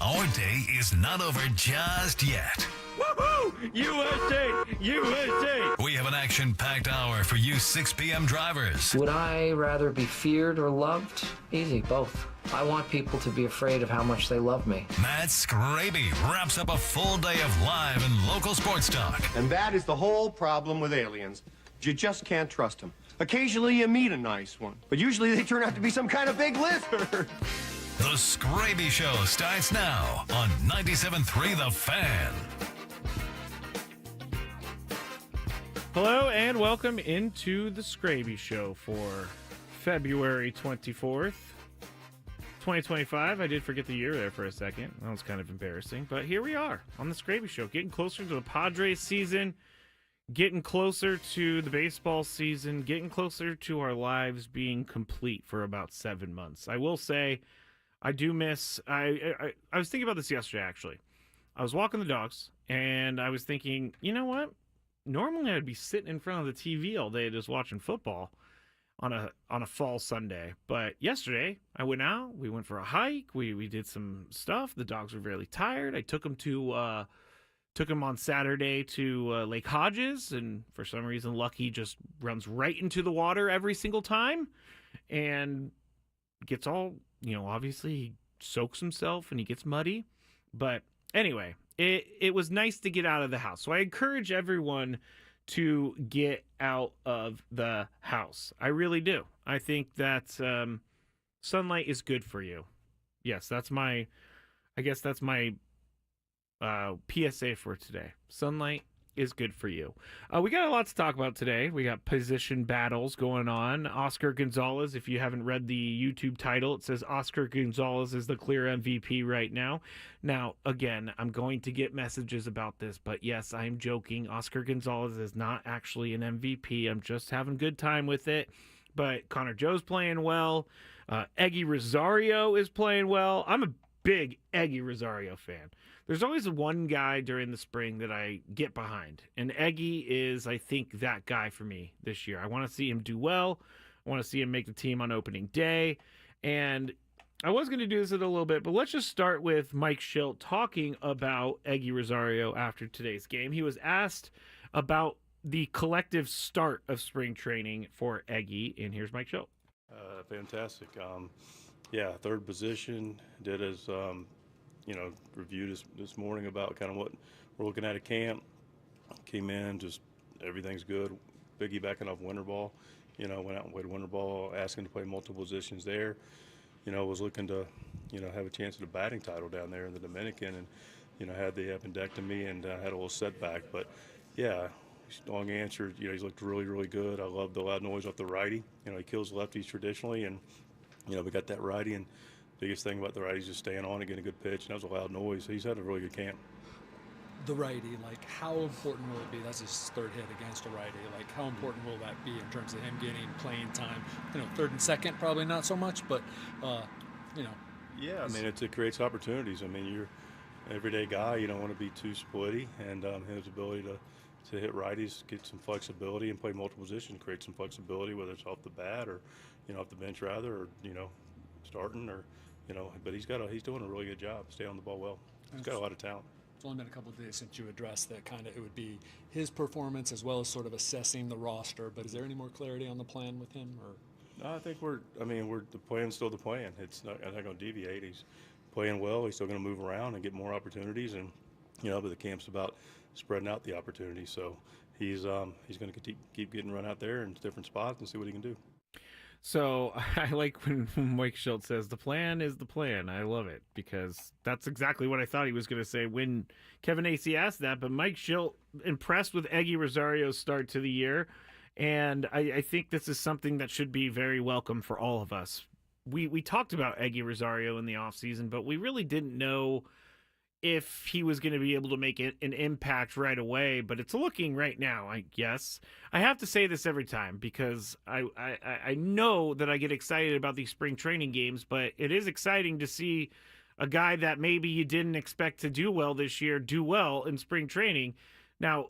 Our day is not over just yet. Woohoo! USA! USA! We have an action-packed hour for you 6 p.m. drivers. Would I rather be feared or loved? Easy, both. I want people to be afraid of how much they love me. Matt Skraby wraps up a full day of live and local sports talk. And that is the whole problem with aliens. You just can't trust them. Occasionally you meet a nice one, but usually they turn out to be some kind of big lizard. The Skraby Show starts now on 97.3 The Fan. Hello and welcome into the Skraby Show for February 24th, 2025. I did forget the year there for a second. That was kind of embarrassing, but here we are on the Skraby Show, getting closer to the Padres season, getting closer to the baseball season, getting closer to our lives being complete for about 7 months. I will say, I do miss. I was thinking about this yesterday. Actually, I was walking the dogs and I was thinking, you know what? Normally I'd be sitting in front of the TV all day just watching football on a fall Sunday. But yesterday I went out. We went for a hike. We did some stuff. The dogs were really tired. I took them on Saturday to Lake Hodges, and for some reason Lucky just runs right into the water every single time and gets all, obviously he soaks himself and he gets muddy. But anyway, it was nice to get out of the house. So I encourage everyone to get out of the house. I really do. I think that sunlight is good for you. Yes, that's my PSA for today. Sunlight is good for you. We got a lot to talk about today. We got position battles going on. Oscar Gonzalez, if you haven't read the YouTube title, it says Oscar Gonzalez is the clear MVP right now. Now, again, I'm going to get messages about this, but yes, I am joking. Oscar Gonzalez is not actually an MVP. I'm just having a good time with it. But Connor Joe's playing well. Eggy Rosario is playing well. I'm a big Eggy Rosario fan. There's always one guy during the spring that I get behind, and Eggy is, I think, that guy for me this year. I want to see him do well. I want to see him make the team on opening day, and I was going to do this in a little bit, but let's just start with Mike Schilt talking about Eggy Rosario after today's game. He was asked about the collective start of spring training for Eggy, and here's Mike Schilt. Fantastic. Third position, did as reviewed this morning about kind of what we're looking at camp. Came in, just everything's good. Piggybacking off winter ball, went out and played winter ball, asking to play multiple positions there. Was looking to, have a chance at a batting title down there in the Dominican, and had the appendectomy and had a little setback. But yeah, long answer. He's looked really, really good. I love the loud noise off the righty. He kills lefties traditionally, and we got that righty, and biggest thing about the righty is just staying on and getting a good pitch, and that was a loud noise. So he's had a really good camp. The righty, how important will it be? That's his third hit against a righty. How important will that be in terms of him getting playing time? Third and second, probably not so much, but, Yeah, it creates opportunities. You're an everyday guy. You don't want to be too splitty, and his ability to hit righties, get some flexibility, and play multiple positions, create some flexibility, whether it's off the bat or, off the bench rather, or, starting or, but he's doing a really good job, staying on the ball well. He's got a lot of talent. It's only been a couple of days since you addressed that it would be his performance as well as sort of assessing the roster, but is there any more clarity on the plan with him? Or? No, I think the plan's still the plan. It's not going to deviate. He's playing well. He's still going to move around and get more opportunities, and, but the camp's about spreading out the opportunities. So he's going to keep getting run out there in different spots and see what he can do. So I like when Mike Schilt says the plan is the plan. I love it because that's exactly what I thought he was going to say when Kevin Acee asked that. But Mike Schilt impressed with Eggy Rosario's start to the year, and I think this is something that should be very welcome for all of us. We talked about Eggy Rosario in the offseason, but we really didn't know if he was going to be able to make an impact right away, but it's looking right now, I guess. I have to say this every time because I know that I get excited about these spring training games, but it is exciting to see a guy that maybe you didn't expect to do well this year do well in spring training. Now,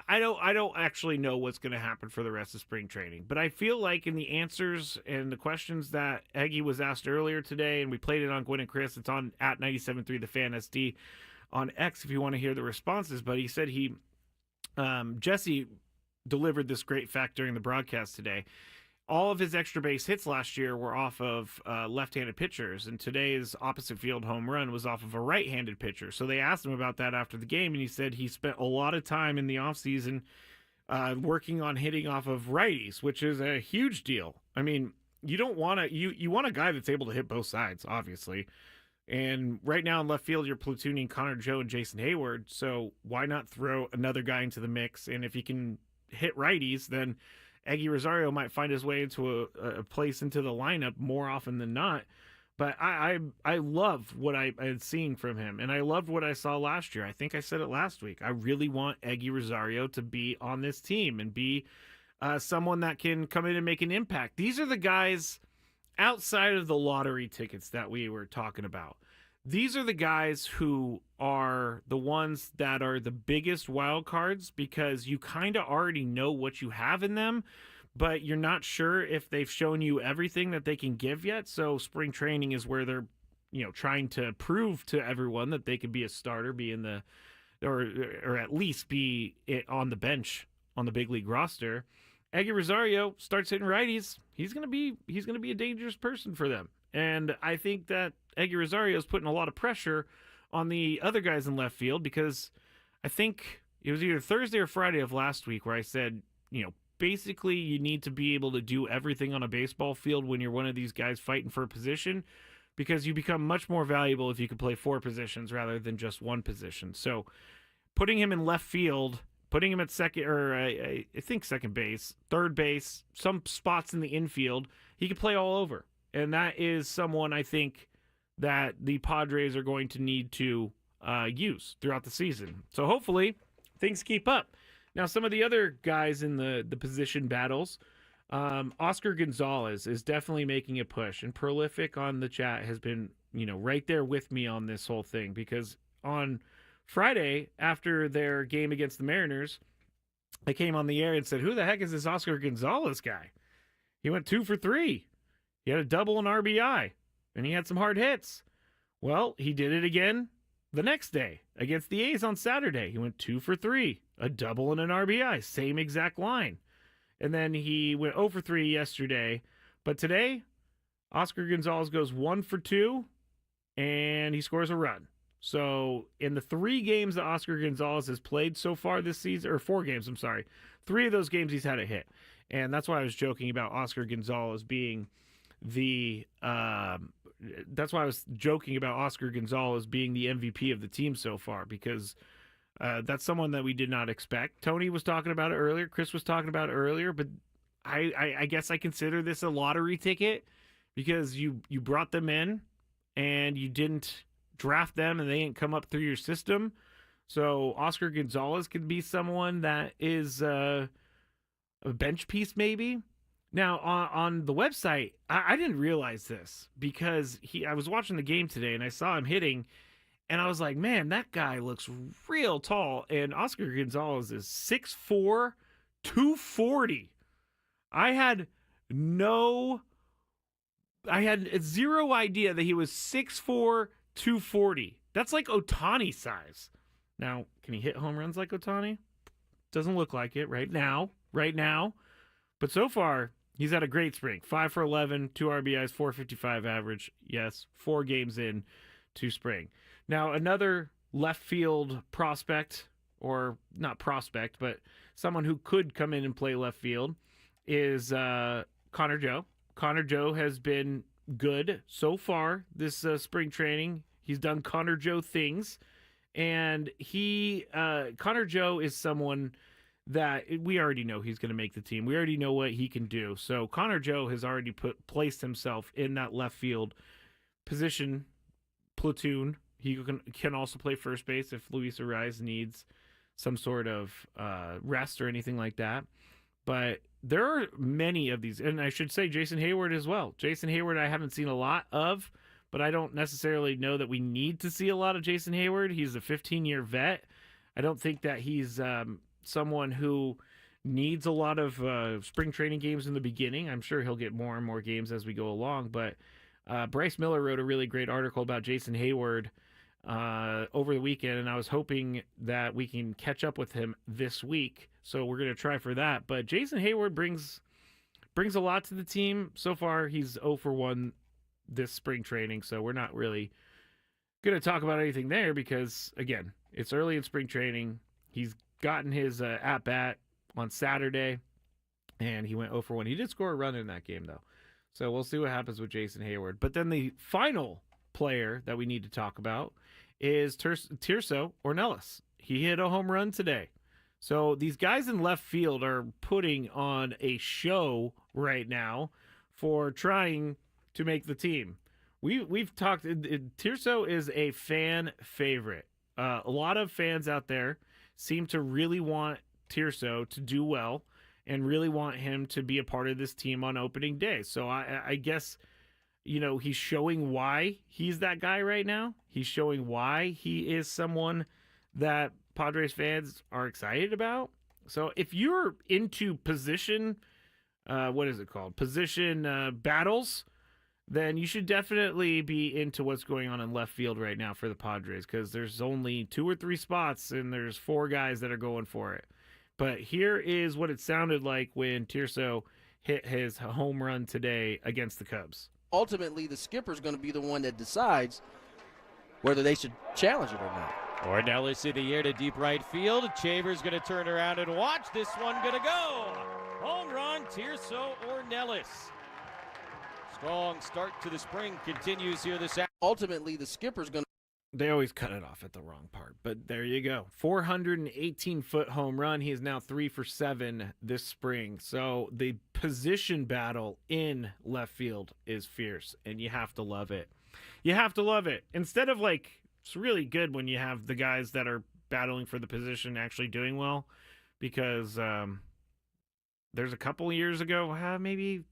I don't actually know what's going to happen for the rest of spring training, but I feel like in the answers and the questions that Eggy was asked earlier today, and we played it on Gwen and Chris. It's on at 97.3 The Fan SD on X if you want to hear the responses. But he said Jesse delivered this great fact during the broadcast today. All of his extra base hits last year were off of left-handed pitchers, and today's opposite field home run was off of a right-handed pitcher. So they asked him about that after the game, and he said he spent a lot of time in the offseason working on hitting off of righties, which is a huge deal. I mean, you don't want to you want a guy that's able to hit both sides, obviously. And right now in left field, you're platooning Connor Joe and Jason Hayward, so why not throw another guy into the mix? And if he can hit righties, then Eggy Rosario might find his way into a place into the lineup more often than not. But I love what I'm seeing from him, and I loved what I saw last year. I think I said it last week. I really want Eggy Rosario to be on this team and be someone that can come in and make an impact. These are the guys outside of the lottery tickets that we were talking about. These are the guys who are the ones that are the biggest wild cards because you kind of already know what you have in them, but you're not sure if they've shown you everything that they can give yet. So spring training is where they're, trying to prove to everyone that they could be a starter, be in the, or at least be on the bench on the big league roster. Eggy Rosario starts hitting righties. He's gonna be a dangerous person for them. And I think that Eggy Rosario is putting a lot of pressure on the other guys in left field because I think it was either Thursday or Friday of last week where I said, basically you need to be able to do everything on a baseball field when you're one of these guys fighting for a position because you become much more valuable if you can play 4 positions rather than just one position. So putting him in left field, putting him at second, or I think second base, third base, some spots in the infield, he can play all over. And that is someone I think that the Padres are going to need to use throughout the season. So hopefully things keep up. Now, some of the other guys in the position battles, Oscar Gonzalez is definitely making a push. And Prolific on the chat has been, right there with me on this whole thing. Because on Friday, after their game against the Mariners, I came on the air and said, who the heck is this Oscar Gonzalez guy? He went 2 for 3. He had a double and RBI, and he had some hard hits. Well, he did it again the next day against the A's on Saturday. He went 2 for 3, a double and an RBI, same exact line. And then he went 0 for 3 yesterday. But today, Oscar Gonzalez goes 1 for 2, and he scores a run. So in the 3 games that Oscar Gonzalez has played so far this season, or 4 games, 3 of those games he's had a hit. And that's why I was joking about Oscar Gonzalez being the that's why I was joking about Oscar Gonzalez being the MVP of the team so far, because that's someone that we did not expect. Tony was talking about it earlier. Chris was talking about it earlier, but I guess I consider this a lottery ticket because you brought them in and you didn't draft them and they didn't come up through your system. So Oscar Gonzalez could be someone that is a bench piece maybe. Now, on the website, I didn't realize this because I was watching the game today and I saw him hitting, and I was like, man, that guy looks real tall. And Oscar Gonzalez is 6'4", 240. I had zero idea that he was 6'4", 240. That's like Ohtani size. Now, can he hit home runs like Ohtani? Doesn't look like it right now. But so far, he's had a great spring. 5 for 11, 2 RBIs, 455 average. Yes, 4 games in to spring. Now, another left field prospect, or not prospect, but someone who could come in and play left field is Connor Joe. Connor Joe has been good so far this spring training. He's done Connor Joe things. And Connor Joe is someone that we already know he's going to make the team. We already know what he can do. So Connor Joe has already placed himself in that left field position platoon. He can also play first base if Luis Ariz needs some sort of rest or anything like that. But there are many of these, and I should say Jason Hayward as well. Jason Hayward I haven't seen a lot of, but I don't necessarily know that we need to see a lot of Jason Hayward. He's a 15-year vet. I don't think that he's someone who needs a lot of spring training games in the beginning. I'm sure he'll get more and more games as we go along. But Bryce Miller wrote a really great article about Jason Hayward over the weekend, and I was hoping that we can catch up with him this week. So we're going to try for that. But Jason Hayward brings a lot to the team. So far, he's 0 for 1 this spring training, so we're not really going to talk about anything there because, again, it's early in spring training. He's gotten his at-bat on Saturday, and he went 0 for 1. He did score a run in that game, though. So we'll see what happens with Jason Hayward. But then the final player that we need to talk about is Tirso Ornelas. He hit a home run today. So these guys in left field are putting on a show right now for trying to make the team. We've talked. Tirso is a fan favorite. A lot of fans out there seem to really want Tirso to do well and really want him to be a part of this team on opening day. So I guess, he's showing why he's that guy right now. He's showing why he is someone that Padres fans are excited about. So if you're into position, Position battles, then you should definitely be into what's going on in left field right now for the Padres, because there's only 2 or 3 spots and there's 4 guys that are going for it. But here is what it sounded like when Tirso hit his home run today against the Cubs. Ultimately, the skipper's going to be the one that decides whether they should challenge it or not. Ornelas in the air to deep right field. Chaver's going to turn around and watch. This one going to go. Home run, Tirso Ornelas. Strong start to the spring continues here this afternoon. Ultimately, the skipper's going to. They always cut it off at the wrong part, but there you go. 418-foot home run. He is now 3 for 7 this spring. So the position battle in left field is fierce, and you have to love it. You have to love it. Instead of it's really good when you have the guys that are battling for the position actually doing well, because there's a couple years ago, maybe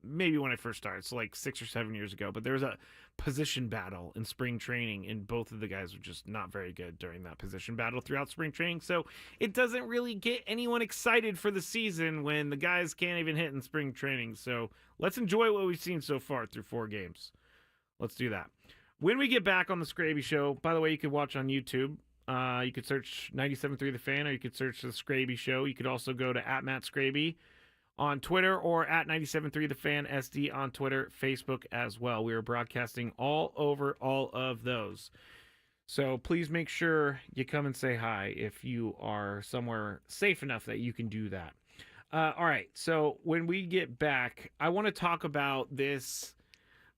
when I first started, so 6 or 7 years ago, but there was a position battle in spring training, and both of the guys were just not very good during that position battle throughout spring training. So it doesn't really get anyone excited for the season when the guys can't even hit in spring training. So let's enjoy what we've seen so far through 4 games. Let's do that. When we get back on the Skraby Show, by the way, you could watch on YouTube. You could search 97.3 The Fan, or you could search the Skraby Show. You could also go to @MattSkraby on Twitter, or @97.3 The Fan SD on Twitter, Facebook as well. We are broadcasting all over all of those. So please make sure you come and say hi if you are somewhere safe enough that you can do that. All right, so when we get back, I want to talk about this,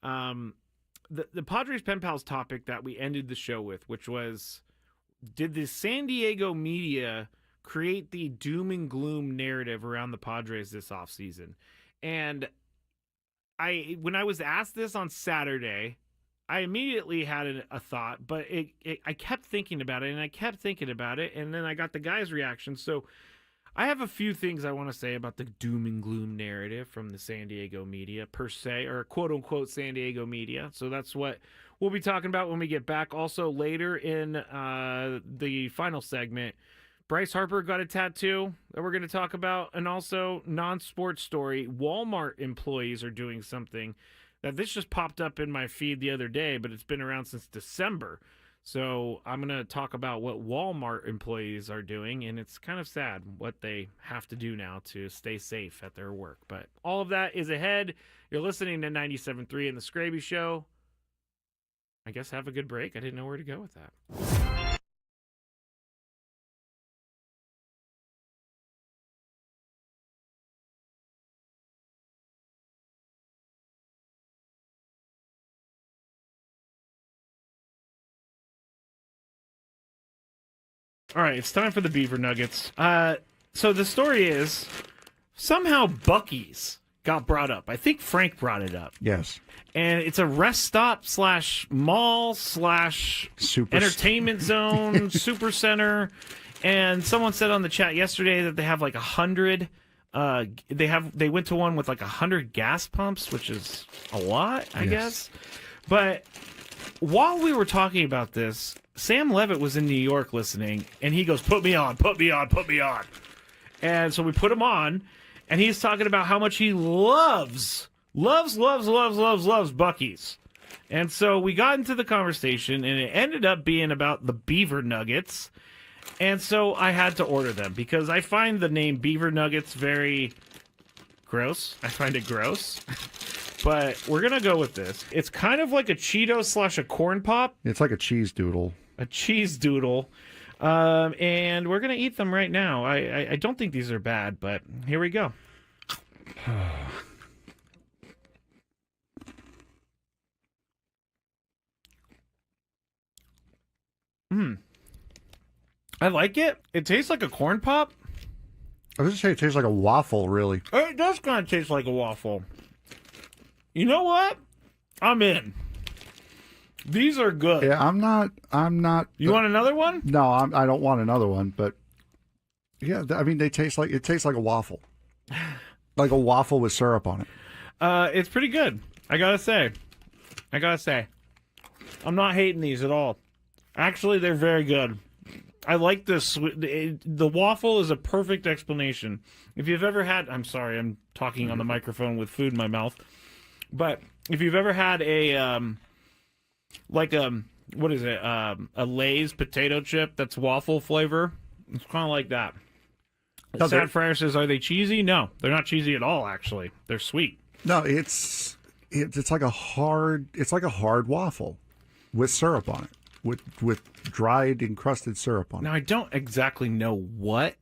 the Padres Pen Pals topic that we ended the show with, which was, did the San Diego media create the doom and gloom narrative around the Padres this offseason? And when I was asked this on Saturday, I immediately had a thought, but I kept thinking about it, and then I got the guys' reaction. So I have a few things I want to say about the doom and gloom narrative from the San Diego media, per se, or quote-unquote San Diego media. So that's what we'll be talking about when we get back. Also, later in the final segment, Bryce Harper got a tattoo that we're going to talk about. And also, non-sports story, Walmart employees are doing something that this just popped up in my feed the other day, but it's been around since December. So I'm going to talk about what Walmart employees are doing, and it's kind of sad what they have to do now to stay safe at their work. But all of that is ahead. You're listening to 97.3 in the Skraby Show. I guess have a good break. I didn't know where to go with that. All right, it's time for the Beaver Nuggets. So the story is, somehow Buc-ee's got brought up. I think Frank brought it up. Yes. And it's a rest stop / mall / entertainment zone, super center. And someone said on the chat yesterday that they have 100. They went to one with 100 gas pumps, which is a lot, I guess. But while we were talking about this, Sam Levitt was in New York listening, and he goes, put me on, put me on, put me on. And so we put him on, and he's talking about how much he loves Buc-ee's. And so we got into the conversation, and it ended up being about the beaver nuggets. And so I had to order them because I find the name beaver nuggets very gross. I find it gross. But we're going to go with this. It's kind of like a Cheeto / a corn pop. It's like a cheese doodle. A cheese doodle. And we're going to eat them right now. I don't think these are bad, but here we go. I like it. It tastes like a corn pop. I was going to say it tastes like a waffle, really. It does kind of taste like a waffle. You know what? I'm in. These are good. Yeah, I'm not. You want another one? No, I don't want another one. But yeah, I mean, it tastes like a waffle, like a waffle with syrup on it. It's pretty good. I gotta say, I'm not hating these at all. Actually, they're very good. I like this. The waffle is a perfect explanation. If you've ever had, I'm sorry, I'm talking on the microphone with food in my mouth. But if you've ever had a, what is it? A Lay's potato chip that's waffle flavor, it's kind of like that. No, Sad Fryer says, are they cheesy? No, they're not cheesy at all, actually. They're sweet. No, it's like a hard waffle with syrup on it, with dried encrusted syrup on it. Now, I don't exactly know what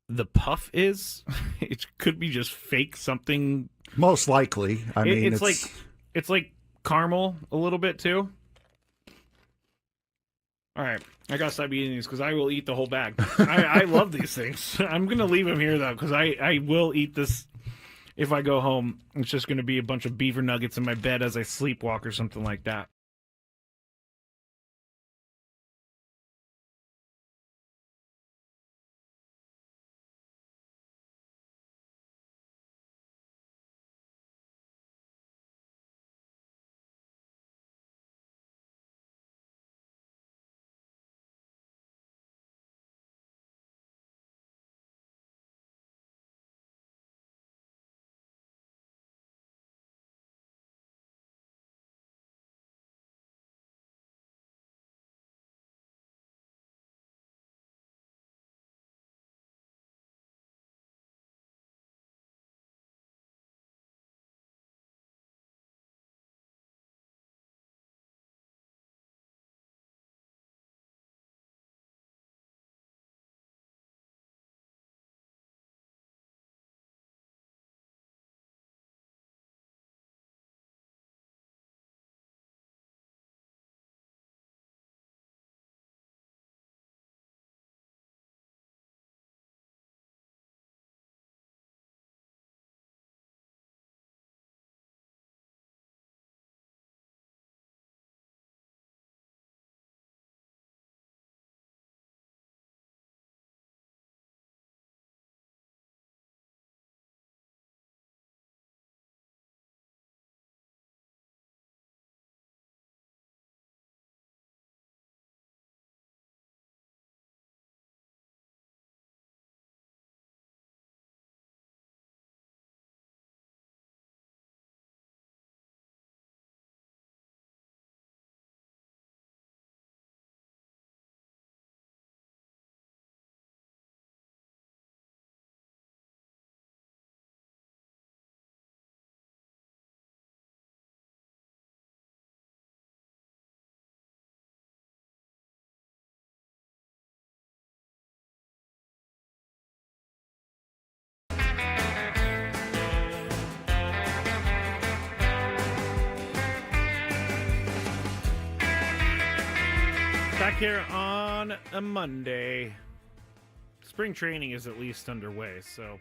the puff is. It could be just fake something. Most likely. I mean, it's like caramel a little bit too. All right, I gotta stop eating these because I will eat the whole bag. I love these things. I'm gonna leave them here though because I will eat this if I go home. It's just gonna be a bunch of beaver nuggets in my bed as I sleepwalk or something like that. Back here on a Monday. Spring training is at least underway, so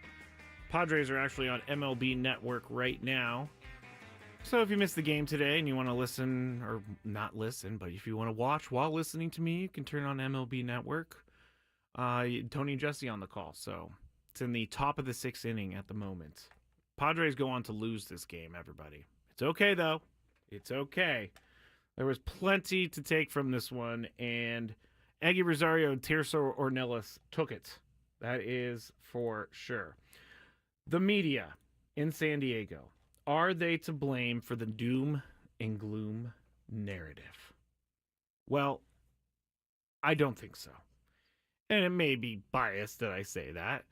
Padres are actually on MLB Network right now. So if you missed the game today and you want to listen, or not listen, but if you want to watch while listening to me, you can turn on MLB Network. Tony and Jesse on the call, so it's in the top of the 6th inning at the moment. Padres go on to lose this game, everybody. It's okay, though. It's okay. There was plenty to take from this one, and Aggie Rosario and Tirso Ornelas took it. That is for sure. The media in San Diego, are they to blame for the doom and gloom narrative? Well, I don't think so. And it may be biased that I say that.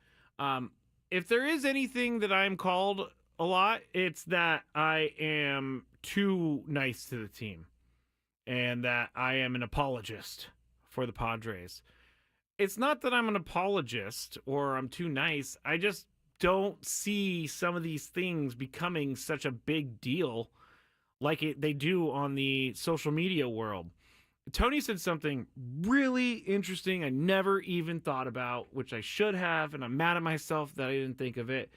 If there is anything that I'm called a lot, it's that I am too nice to the team and that I am an apologist for the Padres. It's not that I'm an apologist or I'm too nice. I just don't see some of these things becoming such a big deal like they do on the social media world. Tony said something really interesting I never even thought about, which I should have, and I'm mad at myself that I didn't think of it.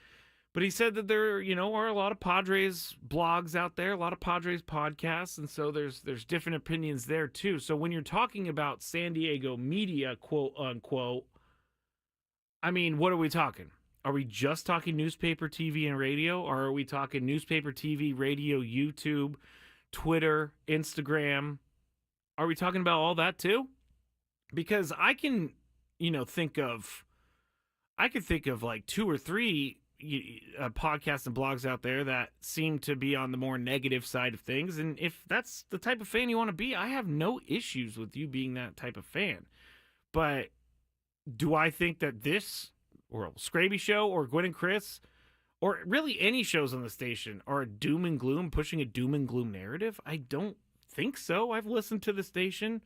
But he said that there, are a lot of Padres blogs out there, a lot of Padres podcasts, and so there's different opinions there too. So when you're talking about San Diego media, quote unquote, I mean, what are we talking? Are we just talking newspaper, TV, and radio? Or are we talking newspaper, TV, radio, YouTube, Twitter, Instagram? Are we talking about all that too? Because I can, think of like 2 or 3 podcasts and blogs out there that seem to be on the more negative side of things. And if that's the type of fan you want to be, I have no issues with you being that type of fan. But do I think that this, or Skraby Show, or Gwen and Chris, or really any shows on the station are a doom and gloom, pushing a doom and gloom narrative? I don't think so. I've listened to the station.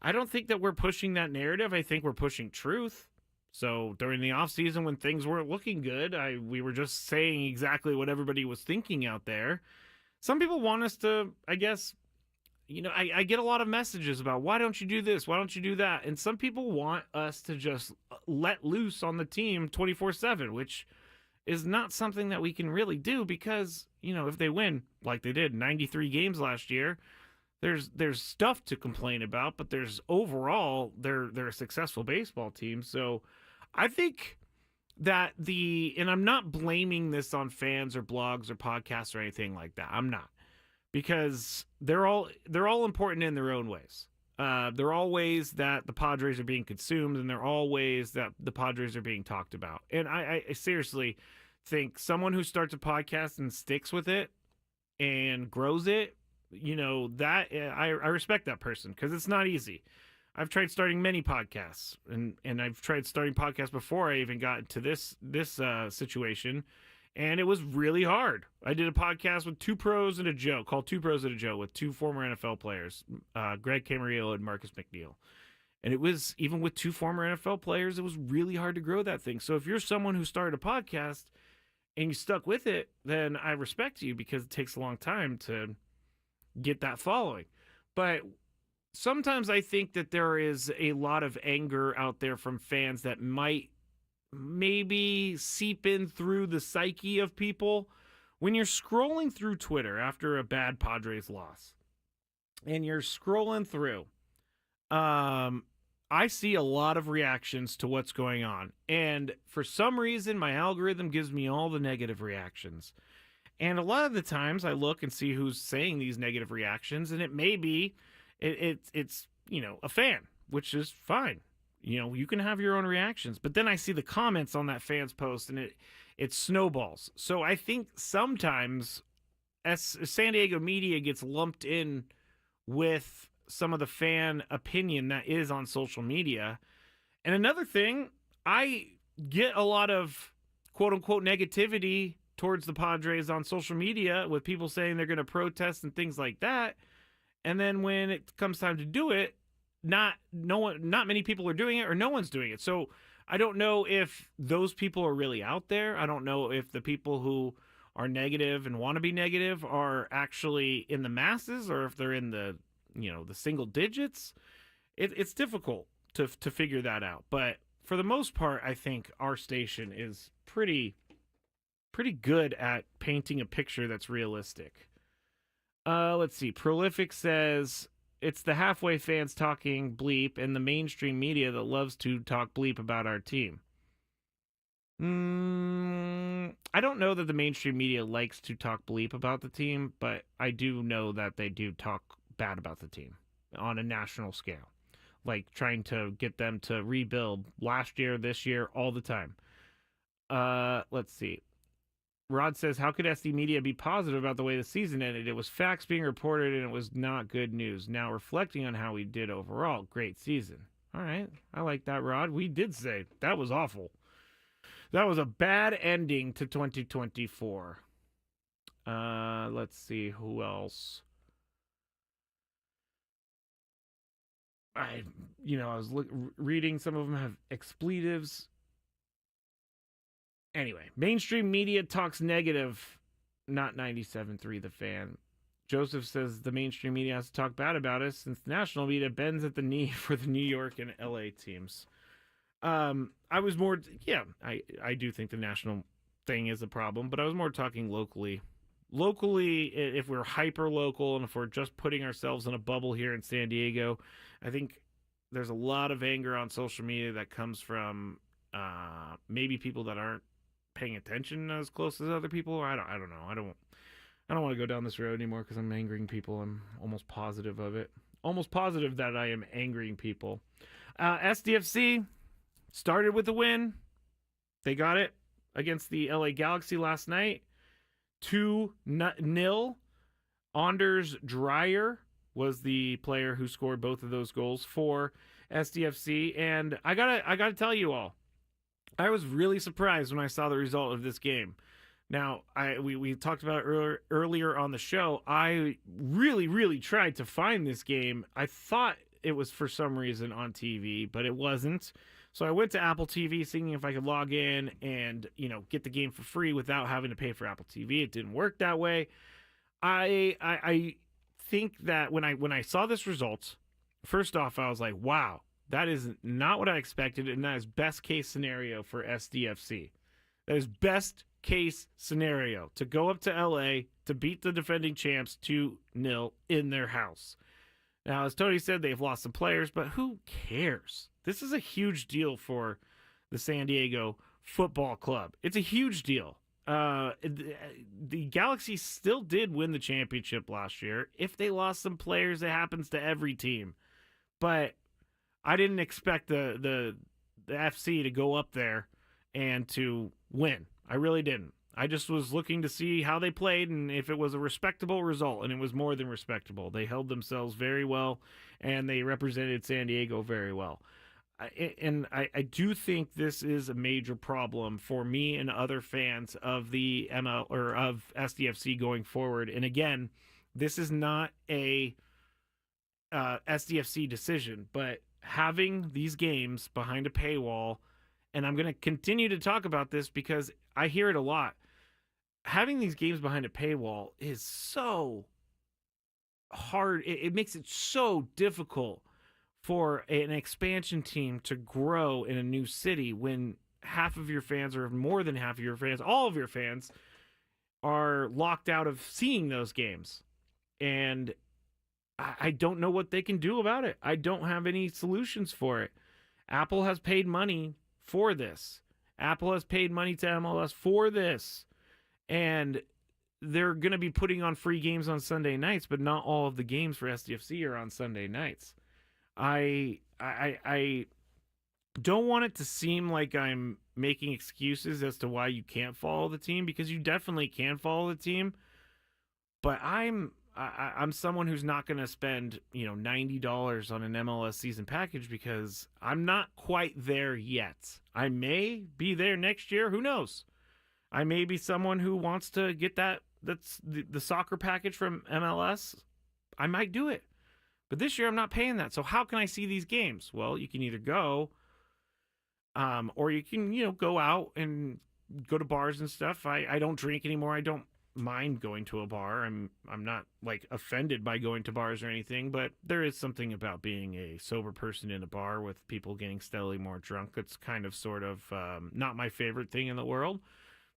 I don't think that we're pushing that narrative. I think we're pushing truth. So during the off season when things weren't looking good, we were just saying exactly what everybody was thinking out there. Some people want us to, I guess, I get a lot of messages about why don't you do this? Why don't you do that? And some people want us to just let loose on the team 24/7, which is not something that we can really do because, if they win like they did 93 games last year, there's stuff to complain about, but there's overall they're a successful baseball team. So I think that and I'm not blaming this on fans or blogs or podcasts or anything like that. I'm not, because they're all important in their own ways. They're all ways that the Padres are being consumed, and they're all ways that the Padres are being talked about. And I seriously think someone who starts a podcast and sticks with it and grows it, that I respect that person, because it's not easy. I've tried starting many podcasts, and I've tried starting podcasts before I even got into this situation, and it was really hard. I did a podcast with 2 pros and a Joe, called 2 Pros and a Joe, with 2 former NFL players, Greg Camarillo and Marcus McNeil. And it was, even with 2 former NFL players, it was really hard to grow that thing. So if you're someone who started a podcast and you stuck with it, then I respect you, because it takes a long time to get that following. But sometimes I think that there is a lot of anger out there from fans that might maybe seep in through the psyche of people when you're scrolling through Twitter after a bad Padres loss, and you're scrolling through. I see a lot of reactions to what's going on, and for some reason my algorithm gives me all the negative reactions. And a lot of the times I look and see who's saying these negative reactions, and it may be it's a fan, which is fine. You can have your own reactions. But then I see the comments on that fan's post, and it snowballs. So I think sometimes as San Diego media gets lumped in with some of the fan opinion that is on social media. And another thing, I get a lot of quote-unquote negativity towards the Padres on social media, with people saying they're going to protest and things like that. And then when it comes time to do it, not many people are doing it, or no one's doing it. So I don't know if those people are really out there. I don't know if the people who are negative and want to be negative are actually in the masses, or if they're in the single digits. It's difficult to figure that out. But for the most part, I think our station is pretty good at painting a picture that's realistic. Let's see. Prolific says, it's the halfway fans talking bleep and the mainstream media that loves to talk bleep about our team. I don't know that the mainstream media likes to talk bleep about the team, but I do know that they do talk bad about the team on a national scale. Like trying to get them to rebuild last year, this year, all the time. Let's see. Rod says, how could SD Media be positive about the way the season ended? It was facts being reported, and it was not good news. Now reflecting on how we did overall, great season. All right. I like that, Rod. We did say that was awful. That was a bad ending to 2024. Let's see. Who else? I was reading, some of them have expletives. Anyway, mainstream media talks negative, not 97.3 The Fan. Joseph says the mainstream media has to talk bad about us since national media bends at the knee for the New York and LA teams. I was more, I do think the national thing is a problem, but I was more talking locally. Locally, if we're hyper local and if we're just putting ourselves in a bubble here in San Diego, I think there's a lot of anger on social media that comes from maybe people that aren't paying attention as close as other people. Or I don't know. I don't want to go down this road anymore because I'm angering people. I'm almost positive of it. Almost positive that I am angering people. SDFC started with a win. They got it against the LA Galaxy last night. 2-0. Anders Dreyer was the player who scored both of those goals for SDFC. And I gotta tell you all, I was really surprised when I saw the result of this game. Now, we talked about it earlier on the show. I really, really tried to find this game. I thought it was for some reason on TV, but it wasn't. So I went to Apple TV thinking if I could log in and, get the game for free without having to pay for Apple TV. It didn't work that way. I think that when I saw this result, first off, I was like, wow, that is not what I expected, and that is best case scenario for SDFC. That is best case scenario to go up to LA to beat the defending champs 2-0 in their house. Now, as Tony said, they've lost some players, but who cares? This is a huge deal for the San Diego Football Club. It's a huge deal. The Galaxy still did win the championship last year. If they lost some players, it happens to every team. But I didn't expect the FC to go up there and to win. I really didn't. I just was looking to see how they played and if it was a respectable result, and it was more than respectable. They held themselves very well, and they represented San Diego very well. I do think this is a major problem for me and other fans of the ML or of SDFC going forward. And again, this is not a SDFC decision, but having these games behind a paywall, and I'm going to continue to talk about this because I hear it a lot. Having these games behind a paywall is so hard. It makes it so difficult for an expansion team to grow in a new city when half of your fans, or more than half of your fans, all of your fans, are locked out of seeing those games. And I don't know what they can do about it. I don't have any solutions for it. Apple has paid money for this. Apple has paid money to MLS for this. And they're going to be putting on free games on Sunday nights, but not all of the games for SDFC are on Sunday nights. I don't want it to seem like I'm making excuses as to why you can't follow the team, because you definitely can follow the team. But I'm someone who's not going to spend, $90 on an MLS season package because I'm not quite there yet. I may be there next year. Who knows? I may be someone who wants to get that's the soccer package from MLS. I might do it. But this year I'm not paying that. So how can I see these games? Well, you can either go or you can, go out and go to bars and stuff. I don't drink anymore. I don't mind going to a bar. I'm not offended by going to bars or anything, but there is something about being a sober person in a bar with people getting steadily more drunk. It's kind of sort of not my favorite thing in the world,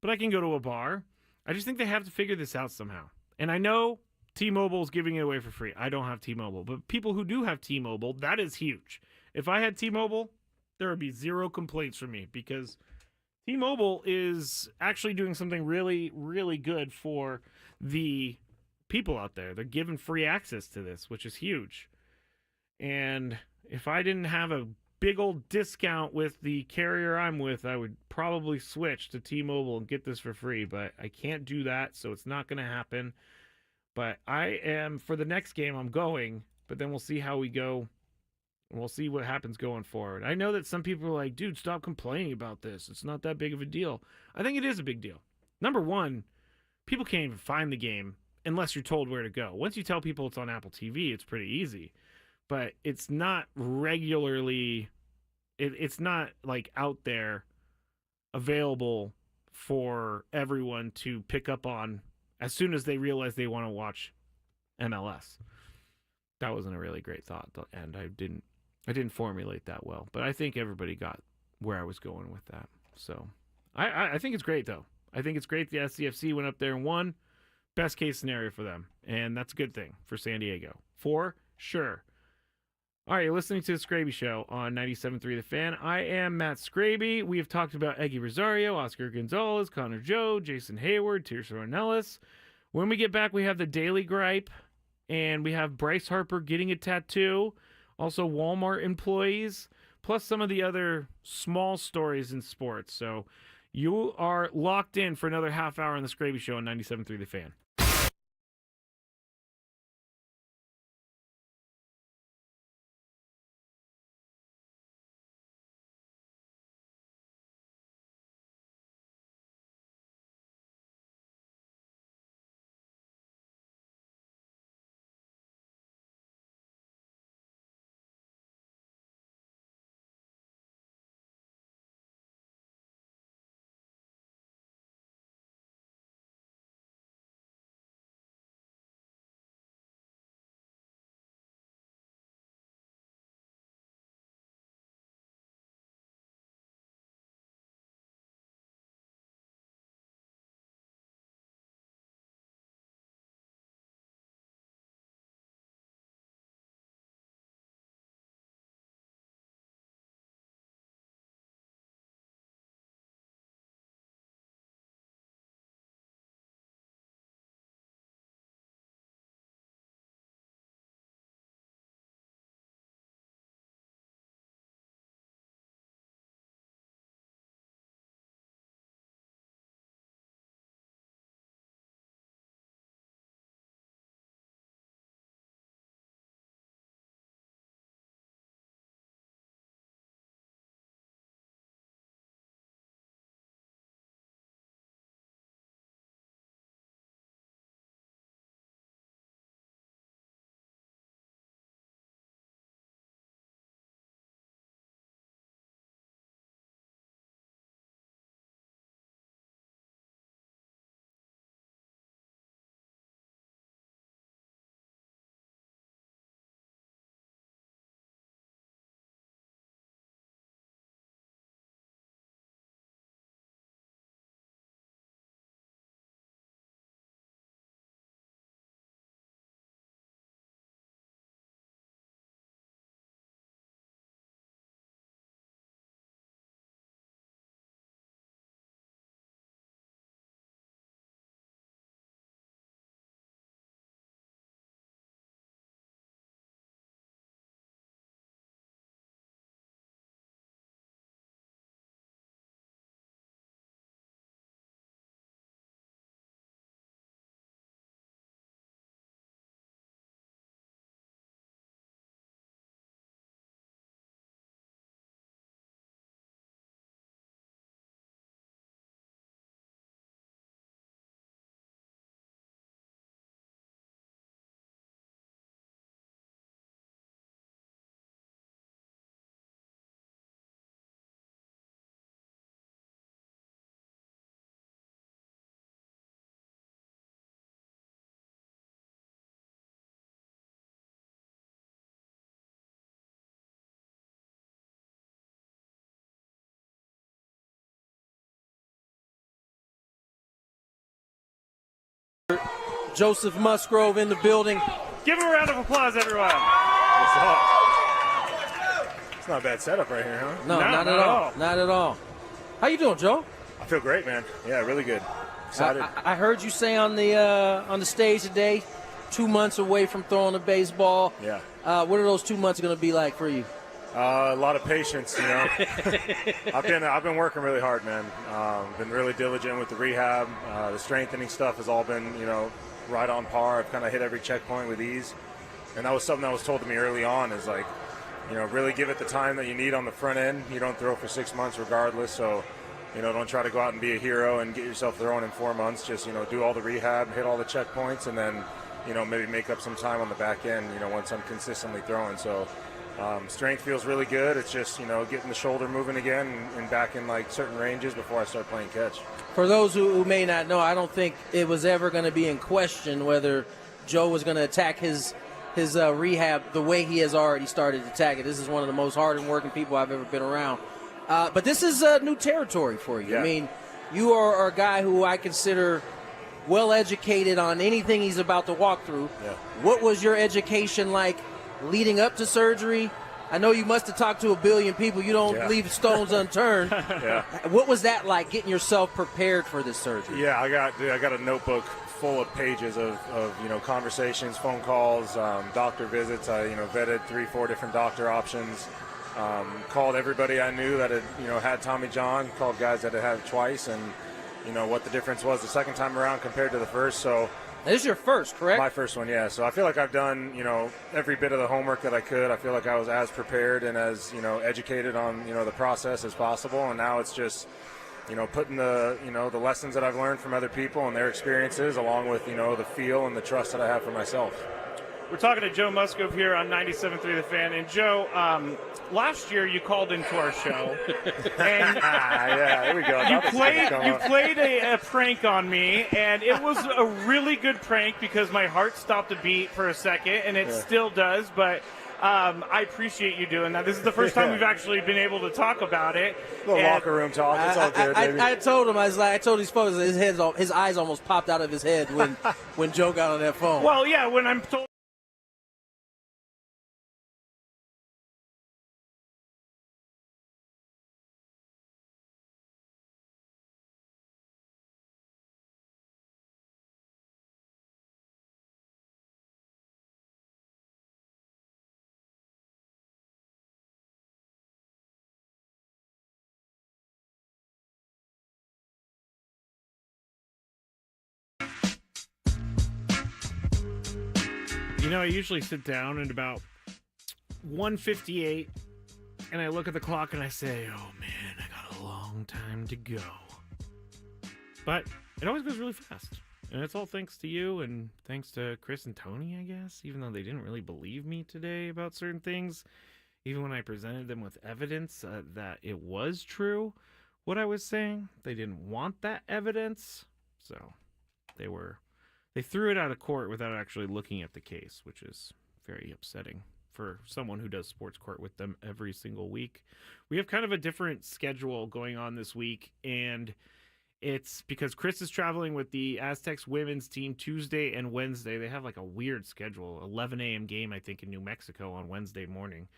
but I can go to a bar. I just think they have to figure this out somehow. And I know T-Mobile is giving it away for free. I don't have T-Mobile, but people who do have T-Mobile, that is huge. If I had T-Mobile, there would be zero complaints from me, because T-Mobile is actually doing something really, really good for the people out there. They're giving free access to this, which is huge. And if I didn't have a big old discount with the carrier I'm with, I would probably switch to T-Mobile and get this for free, but I can't do that, so it's not going to happen. But I am, for the next game, I'm going, but then we'll see how we go. And we'll see what happens going forward. I know that some people are like, dude, stop complaining about this. It's not that big of a deal. I think it is a big deal. Number one, people can't even find the game unless you're told where to go. Once you tell people it's on Apple TV, it's pretty easy. But it's not regularly, it's not like out there available for everyone to pick up on as soon as they realize they want to watch MLS. That wasn't a really great thought, and I didn't formulate that well, but I think everybody got where I was going with that. So I think it's great, though. I think it's great the SCFC went up there and won. Best case scenario for them, and that's a good thing for San Diego, for sure. All right, you're listening to the Skraby Show on 97.3 The Fan. I am Matt Skraby. We have talked about Eggy Rosario, Oscar Gonzalez, Connor Joe, Jason Hayward, Tirso Ornelas. When we get back, we have the Daily Gripe, and we have Bryce Harper getting a tattoo, also Walmart employees, plus some of the other small stories in sports. So you are locked in for another half hour on the Skraby Show on 97.3 The Fan. Joseph Musgrove in the building. Give him a round of applause, everyone. It's not a bad setup right here, huh? No, not at all. Not at all. How you doing, Joe? I feel great, man. Yeah, really good. Excited. I heard you say on the stage today, 2 months away from throwing a baseball. Yeah. What are those 2 months going to be like for you? A lot of patience, you know. I've been working really hard, man. Been really diligent with the rehab. The strengthening stuff has all been, you know, right on par. I've kind of hit every checkpoint with ease. And that was something that was told to me early on is like, you know, really give it the time that you need on the front end. You don't throw for 6 months regardless. So, you know, don't try to go out and be a hero and get yourself throwing in 4 months. Just, you know, do all the rehab, hit all the checkpoints, and then, you know, maybe make up some time on the back end, you know, once I'm consistently throwing. So strength feels really good. It's just, you know, getting the shoulder moving again and back in like certain ranges before I start playing catch. For those who may not know, I don't think it was ever going to be in question whether Joe was going to attack his rehab the way he has already started to attack it. This is one of the most hard and working people I've ever been around. But this is new territory for you. Yeah. I mean, you are a guy who I consider well educated on anything he's about to walk through. Yeah. What was your education like leading up to surgery? I know you must have talked to a billion people. You don't leave stones unturned. Yeah. What was that like, getting yourself prepared for this surgery? Yeah, I got a notebook full of pages of you know, conversations, phone calls, doctor visits. I, you know, vetted 3-4 different doctor options. Called everybody I knew that had, you know, had Tommy John. Called guys that had had it twice, and you know what the difference was the second time around compared to the first. So this is your first, correct? My first one, yeah. So I feel like I've done, you know, every bit of the homework that I could. I feel like I was as prepared and as, you know, educated on, you know, the process as possible. And now it's just, you know, putting the, you know, the lessons that I've learned from other people and their experiences, along with, you know, the feel and the trust that I have for myself. We're talking to Joe Musgrove here on 97.3 The Fan. And Joe, last year you called into our show, and yeah, here we go. You played a prank on me, and it was a really good prank because my heart stopped a beat for a second, and it still does. But I appreciate you doing that. This is the first time we've actually been able to talk about it. A little locker room talk. It's all good, baby. I told him, I told these folks that his eyes almost popped out of his head when Joe got on that phone. Well, yeah, when I'm told. You know, I usually sit down at about 1:58, and I look at the clock and I say, oh man, I got a long time to go. But it always goes really fast. And it's all thanks to you and thanks to Chris and Tony, I guess, even though they didn't really believe me today about certain things. Even when I presented them with evidence that it was true, what I was saying, they didn't want that evidence. So they threw it out of court without actually looking at the case, which is very upsetting for someone who does sports court with them every single week. We have kind of a different schedule going on this week, and it's because Chris is traveling with the Aztecs women's team Tuesday and Wednesday. They have like a weird schedule, 11 a.m. game, I think, in New Mexico on Wednesday morning.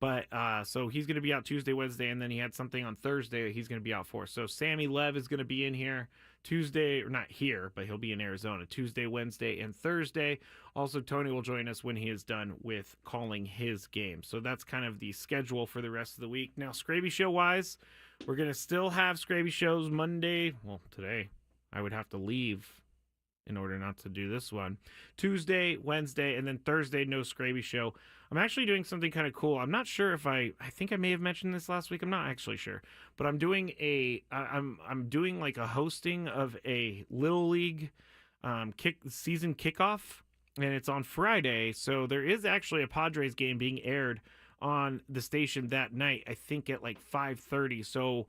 But so he's going to be out Tuesday, Wednesday, and then he had something on Thursday that he's going to be out for. So Sammy Lev is going to be in here Tuesday, or not here, but he'll be in Arizona Tuesday, Wednesday, and Thursday. Also, Tony will join us when he is done with calling his game. So that's kind of the schedule for the rest of the week. Now, Skraby Show-wise, we're going to still have Skraby Shows Monday. Well, today I would have to leave in order not to do this one. Tuesday, Wednesday, and then Thursday, no Skraby Show. I'm actually doing something kind of cool. I'm not sure if I think I may have mentioned this last week. I'm not actually sure. But I'm doing I'm doing like a hosting of a Little League season kickoff, and it's on Friday. So there is actually a Padres game being aired on the station that night, I think at like 5:30. So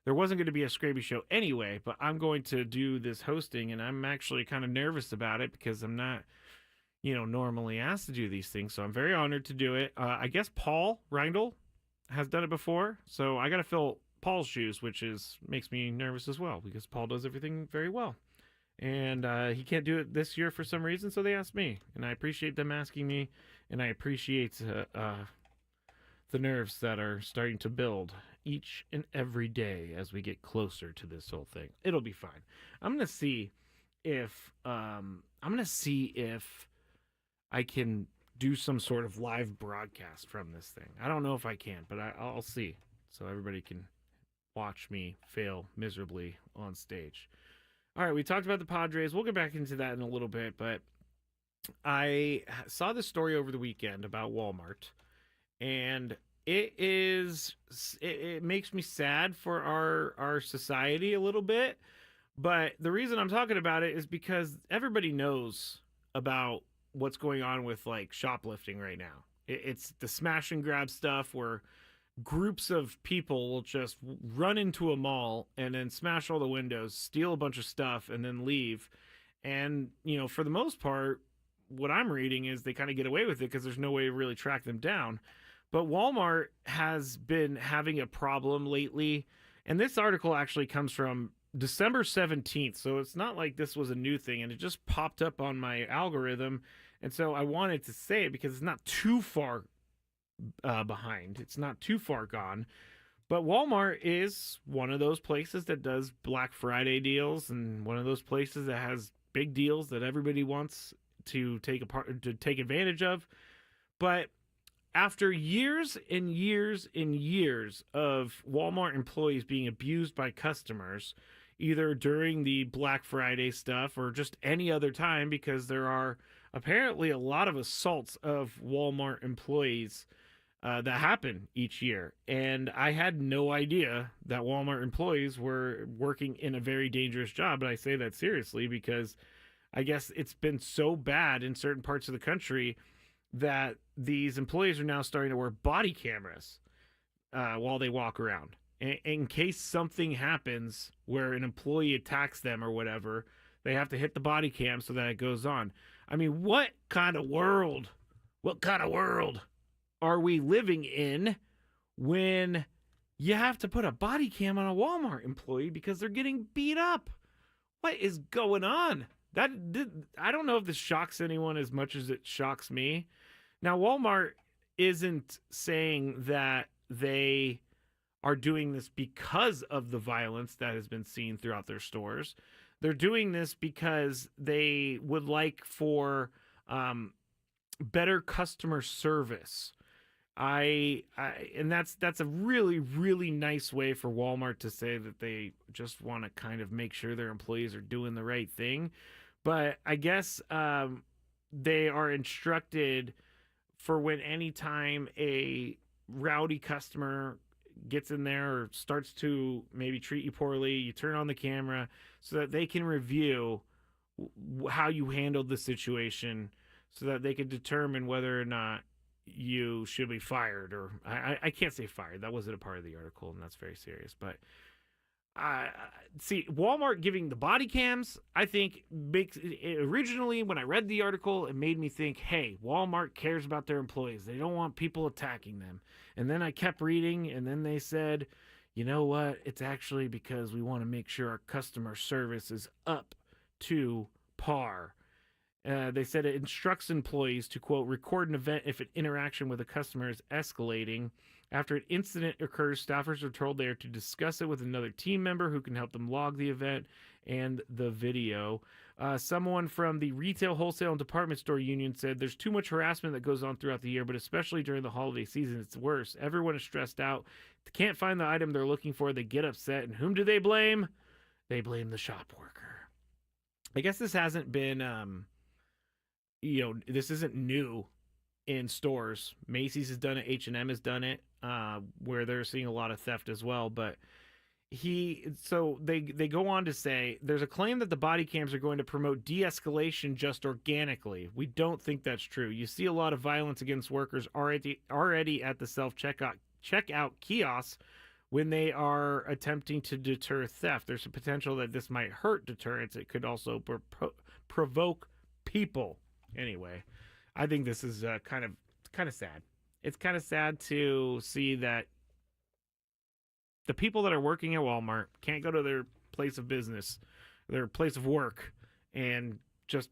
there wasn't going to be a Skraby Show anyway, but I'm going to do this hosting, and I'm actually kind of nervous about it because I'm not, normally asked to do these things. So I'm very honored to do it. I guess Paul Reindl has done it before, so I got to fill Paul's shoes, which makes me nervous as well because Paul does everything very well. And he can't do it this year for some reason, so they asked me. And I appreciate them asking me, and I appreciate the nerves that are starting to build each and every day as we get closer to this whole thing. It'll be fine. I'm gonna see if I can do some sort of live broadcast from this thing. I don't know if I can, but I'll see. So everybody can watch me fail miserably on stage. All right, we talked about the Padres. We'll get back into that in a little bit, but I saw this story over the weekend about Walmart, and it makes me sad for our society a little bit. But the reason I'm talking about it is because everybody knows about what's going on with like shoplifting right now. It's the smash and grab stuff where groups of people will just run into a mall and then smash all the windows, steal a bunch of stuff, and then leave. And, for the most part, what I'm reading is they kind of get away with it because there's no way to really track them down. But Walmart has been having a problem lately. And this article actually comes from December 17th. So it's not like this was a new thing. And it just popped up on my algorithm. And so I wanted to say it because it's not too far behind. It's not too far gone. But Walmart is one of those places that does Black Friday deals and one of those places that has big deals that everybody wants to take advantage of. But after years and years and years of Walmart employees being abused by customers, either during the Black Friday stuff or just any other time, because there are apparently a lot of assaults of Walmart employees that happen each year. And I had no idea that Walmart employees were working in a very dangerous job. And I say that seriously because I guess it's been so bad in certain parts of the country that these employees are now starting to wear body cameras while they walk around. In case something happens where an employee attacks them or whatever, they have to hit the body cam so that it goes on. I mean, what kind of world are we living in when you have to put a body cam on a Walmart employee because they're getting beat up? What is going on? I don't know if this shocks anyone as much as it shocks me. Now, Walmart isn't saying that they are doing this because of the violence that has been seen throughout their stores. They're doing this because they would like for better customer service. And that's a really, really nice way for Walmart to say that they just want to kind of make sure their employees are doing the right thing. But I guess they are instructed for when anytime a rowdy customer gets in there or starts to maybe treat you poorly, you turn on the camera so that they can review how you handled the situation so that they can determine whether or not you should be fired. Or I can't say fired. That wasn't a part of the article, and that's very serious. But see, Walmart giving the body cams, I think originally when I read the article, it made me think, hey, Walmart cares about their employees. They don't want people attacking them. And then I kept reading, and then they said, you know what? It's actually because we want to make sure our customer service is up to par. They said it instructs employees to, quote, record an event if an interaction with a customer is escalating. After an incident occurs, staffers are told they are to discuss it with another team member who can help them log the event and the video. Someone from the Retail, Wholesale, and Department Store Union said there's too much harassment that goes on throughout the year, but especially during the holiday season, it's worse. Everyone is stressed out. They can't find the item they're looking for. They get upset. And whom do they blame? They blame the shop worker. I guess this hasn't been, this isn't new in stores. Macy's has done it. H&M has done it, where they're seeing a lot of theft as well. But they go on to say there's a claim that the body cams are going to promote de-escalation just organically. We don't think that's true. You see a lot of violence against workers already at the self-checkout kiosks when they are attempting to deter theft. There's a potential that this might hurt deterrence. It could also provoke people. Anyway, I think this is kind of sad. It's kind of sad to see that the people that are working at Walmart can't go to their place of business, their place of work, and just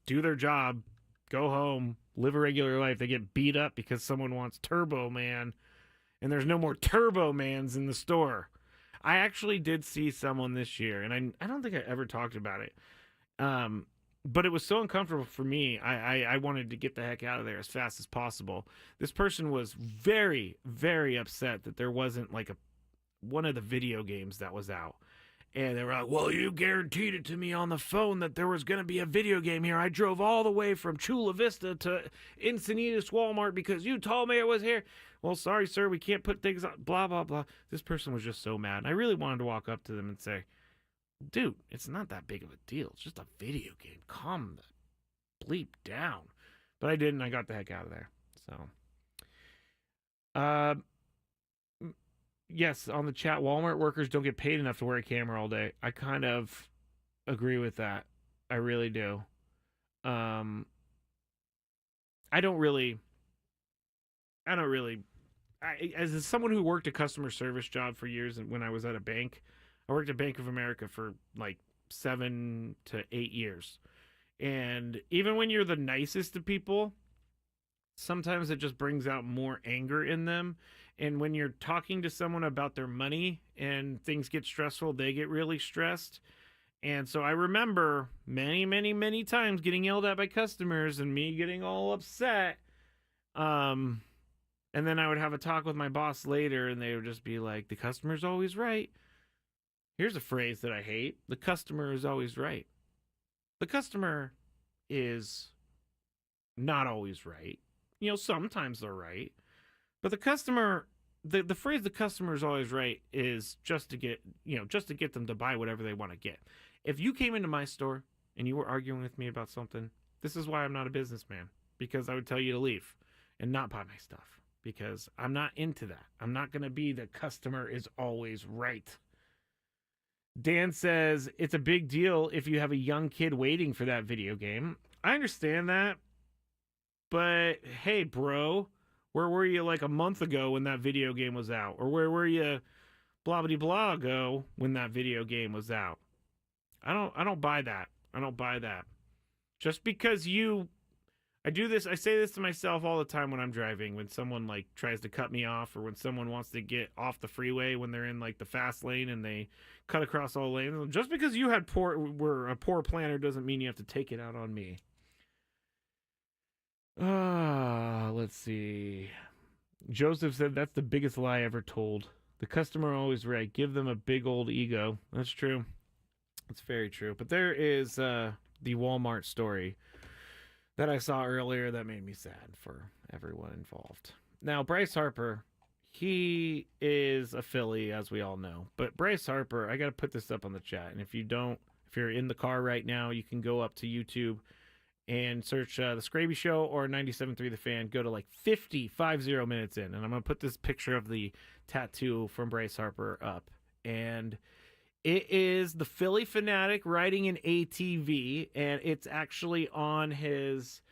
do their job, go home, live a regular life. They get beat up because someone wants Turbo Man, and there's no more Turbo Mans in the store. I actually did see someone this year, and I don't think I ever talked about it. but it was so uncomfortable for me. I wanted to get the heck out of there as fast as possible. This person was very, very upset that there wasn't like one of the video games that was out. And they were like, well, you guaranteed it to me on the phone that there was going to be a video game here. I drove all the way from Chula Vista to Encinitas Walmart because you told me it was here. Well, sorry, sir, we can't put things on, blah, blah, blah. This person was just so mad. And I really wanted to walk up to them and say, dude, it's not that big of a deal. It's just a video game. Calm the bleep down. But I didn't. I got the heck out of there. So, yes, on the chat, Walmart workers don't get paid enough to wear a camera all day. I kind of agree with that. I really do. I don't really, as someone who worked a customer service job for years when I was at a bank, I worked at Bank of America for like 7 to 8 years. And even when you're the nicest to people, sometimes it just brings out more anger in them. And when you're talking to someone about their money and things get stressful, they get really stressed. And so I remember many, many, many times getting yelled at by customers and me getting all upset. And then I would have a talk with my boss later and they would just be like, the customer's always right. Here's a phrase that I hate. The customer is always right. The customer is not always right. You know, sometimes they're right. But the customer, the phrase the customer is always right is just to get them to buy whatever they want to get. If you came into my store and you were arguing with me about something, this is why I'm not a businessman. Because I would tell you to leave and not buy my stuff. Because I'm not into that. I'm not going to be the customer is always right. Dan says, it's a big deal if you have a young kid waiting for that video game. I understand that. But, hey, bro, where were you like a month ago when that video game was out? Or where were you blah-blah-blah ago when that video game was out? I don't buy that. I don't buy that. Just because I say this to myself all the time when I'm driving, when someone like tries to cut me off or when someone wants to get off the freeway when they're in like the fast lane and they cut across all lanes. Just because you were a poor planner doesn't mean you have to take it out on me. Let's see. Joseph said that's the biggest lie ever told. The customer always right. Give them a big old ego. That's true. That's very true. But there is the Walmart story that I saw earlier that made me sad for everyone involved. Now, Bryce Harper, he is a Philly, as we all know. But Bryce Harper, I got to put this up on the chat. And if you're in the car right now, you can go up to YouTube and search the Skraby Show or 97.3 The Fan. Go to like 50 minutes in. And I'm going to put this picture of the tattoo from Bryce Harper up. And it is the Philly Fanatic riding an ATV. And it's actually on his,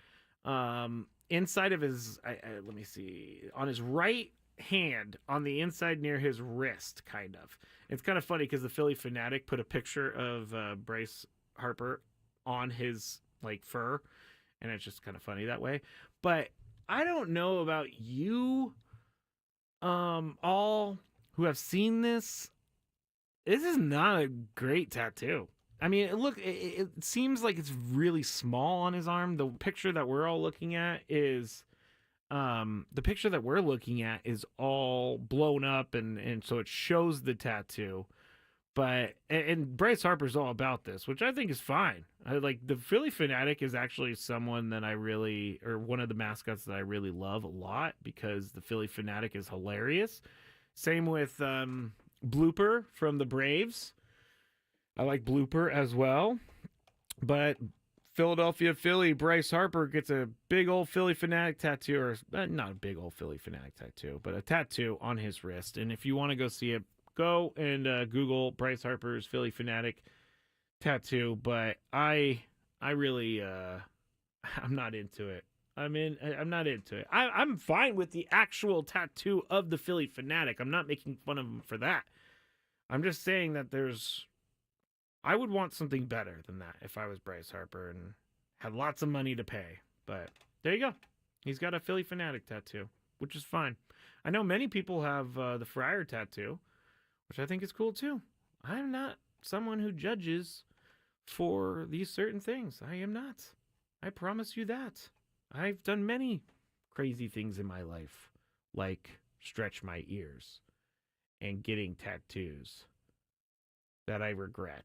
inside of his, let me see, on his right hand, on the inside near his wrist, kind of. It's kind of funny because the Philly Fanatic put a picture of Bryce Harper on his like fur, and it's just kind of funny that way. But I don't know about you all who have seen this. This is not a great tattoo. I mean, it seems like it's really small on his arm. The picture that we're all looking at is all blown up, and so it shows the tattoo. But and Bryce Harper's all about this, which I think is fine. The Philly Fanatic is actually someone that one of the mascots that I really love a lot because the Philly Fanatic is hilarious. Same with Blooper from the Braves. I like Blooper as well. But Philadelphia Philly Bryce Harper gets a big old Philly Fanatic tattoo, or not a big old Philly Fanatic tattoo, but a tattoo on his wrist. And if you want to go see it, go and Google Bryce Harper's Philly Fanatic tattoo. But I really I'm not into it. I'm not into it. I'm fine with the actual tattoo of the Philly Fanatic. I'm not making fun of him for that. I'm just saying that I would want something better than that if I was Bryce Harper and had lots of money to pay. But there you go. He's got a Philly Fanatic tattoo, which is fine. I know many people have the Friar tattoo, which I think is cool too. I'm not someone who judges for these certain things. I am not. I promise you that. I've done many crazy things in my life, like stretch my ears and getting tattoos that I regret.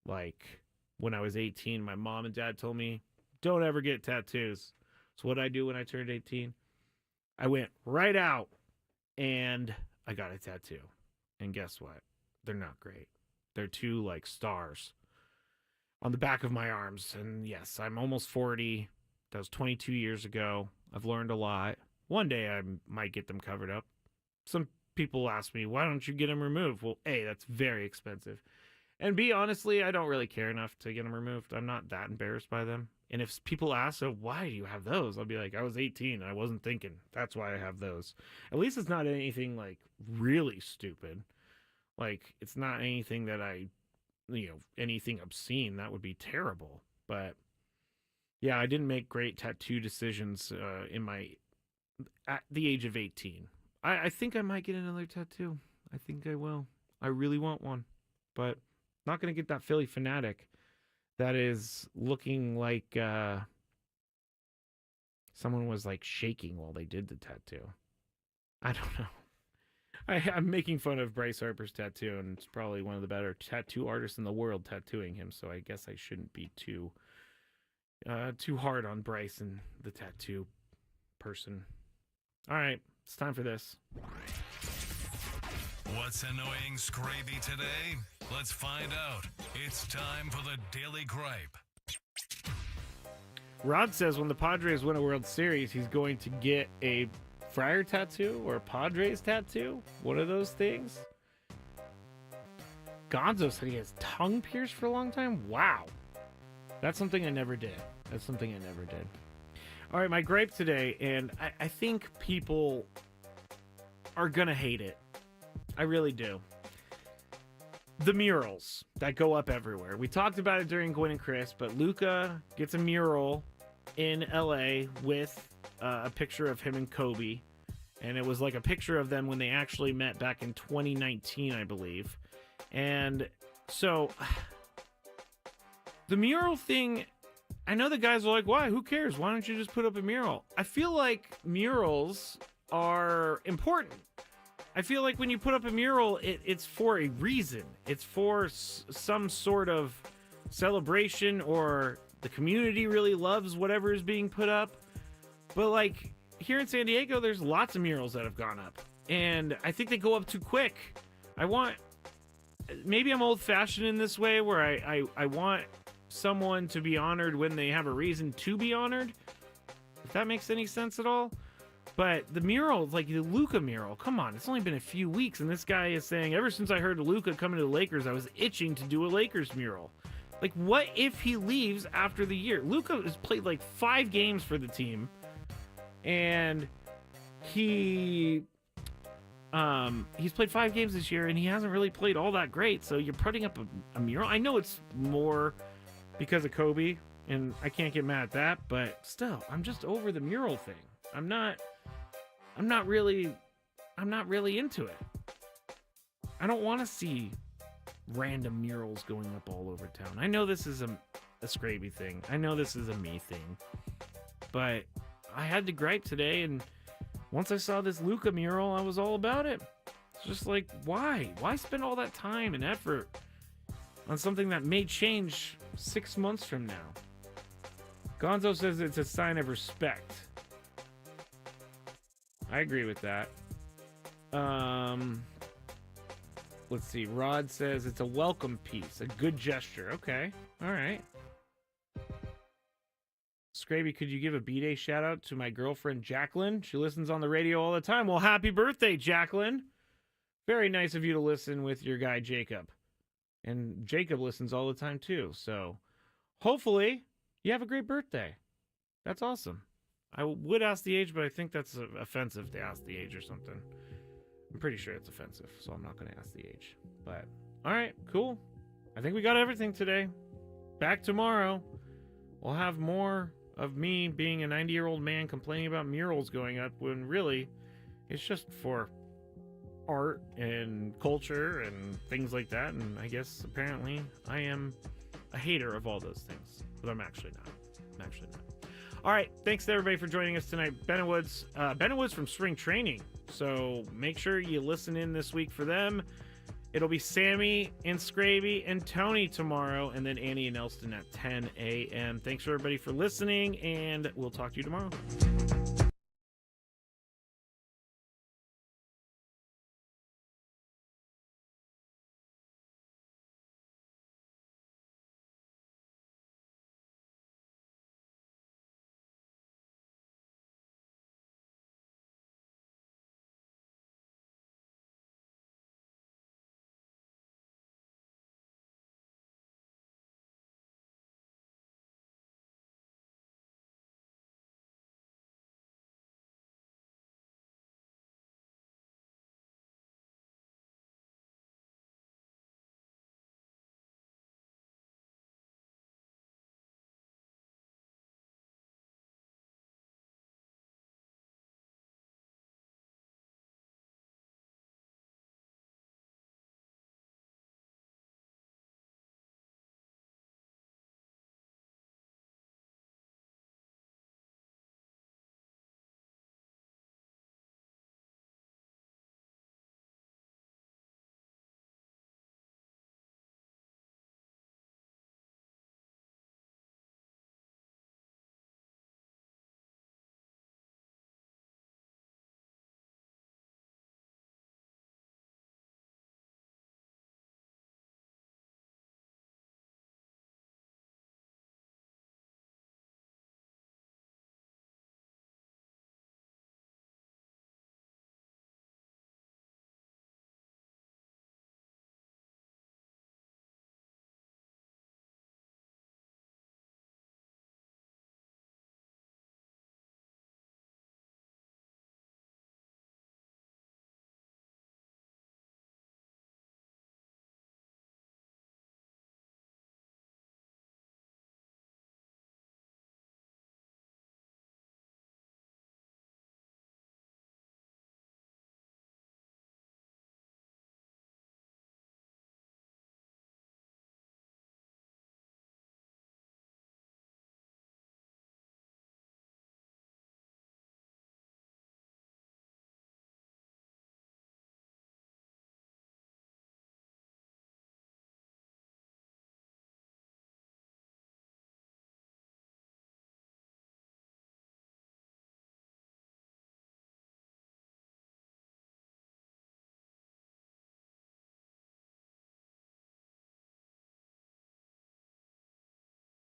Like when I was 18, my mom and dad told me, don't ever get tattoos. So what I do when I turned 18, I went right out and I got a tattoo. And guess what? They're not great. They're two like stars on the back of my arms. And yes, I'm almost 40. That was 22 years ago. I've learned a lot. One day I might get them covered up. Some people ask me, why don't you get them removed? Well, A, that's very expensive. And B, honestly, I don't really care enough to get them removed. I'm not that embarrassed by them. And if people ask, so why do you have those? I'll be like, I was 18. I wasn't thinking. That's why I have those. At least it's not anything like really stupid. Like, it's not anything that anything obscene. That would be terrible. But yeah, I didn't make great tattoo decisions at the age of 18. I think I might get another tattoo. I think I will. I really want one. But not going to get that Philly Fanatic that is looking like someone was like shaking while they did the tattoo. I don't know. I'm making fun of Bryce Harper's tattoo, and it's probably one of the better tattoo artists in the world tattooing him, so I guess I shouldn't be too hard on Bryce and the tattoo person. All right, it's time for this. What's annoying Skraby today? Let's find out. It's time for the Daily Gripe. Rod says when the Padres win a World Series, he's going to get a Friar tattoo or a Padres tattoo. One of those things. Gonzo said he has tongue pierced for a long time. Wow. That's something I never did. All right, my gripe today, and I think people are going to hate it. I really do. The murals that go up everywhere. We talked about it during Gwen and Chris, but Luca gets a mural in LA with a picture of him and Kobe. And it was like a picture of them when they actually met back in 2019, I believe. And so the mural thing, I know the guys are like, why? Who cares? Why don't you just put up a mural? I feel like murals are important. I feel like when you put up a mural, it's for a reason. It's for some sort of celebration, or the community really loves whatever is being put up. But like here in San Diego, there's lots of murals that have gone up, and I think they go up too quick. Maybe I'm old-fashioned in this way, where I want someone to be honored when they have a reason to be honored, if that makes any sense at all. But the mural, like the Luka mural, come on, it's only been a few weeks, and this guy is saying, ever since I heard Luka coming to the Lakers, I was itching to do a Lakers mural. Like, what if he leaves after the year? Luka has played like 5 games for the team, and he's played 5 games this year, and he hasn't really played all that great, so you're putting up a mural. I know it's more because of Kobe, and I can't get mad at that, but still, I'm just over the mural thing. I'm not really into it. I don't want to see random murals going up all over town. I know this is a Skraby thing. I know this is a me thing. But I had to gripe today, and once I saw this Luka mural, I was all about it. It's just like, why? Why spend all that time and effort on something that may change 6 months from now? Gonzo says it's a sign of respect. I agree with that. Let's see. Rod says it's a welcome piece, a good gesture. Okay. All right. Skraby, could you give a B-Day shout out to my girlfriend, Jacqueline? She listens on the radio all the time. Well, happy birthday, Jacqueline. Very nice of you to listen with your guy, Jacob. And Jacob listens all the time, too. So hopefully you have a great birthday. That's awesome. I would ask the age, but I think that's offensive to ask the age or something. I'm pretty sure it's offensive, so I'm not going to ask the age. But, all right, cool. I think we got everything today. Back tomorrow. We'll have more of me being a 90-year-old man complaining about murals going up when really it's just for art and culture and things like that. And I guess apparently I am a hater of all those things, but I'm actually not. All right, thanks to everybody for joining us tonight. Ben Woods from spring training. So make sure you listen in this week for them. It'll be Sammy and Skraby and Tony tomorrow, and then Annie and Elston at 10 a.m. Thanks for everybody for listening, and we'll talk to you tomorrow.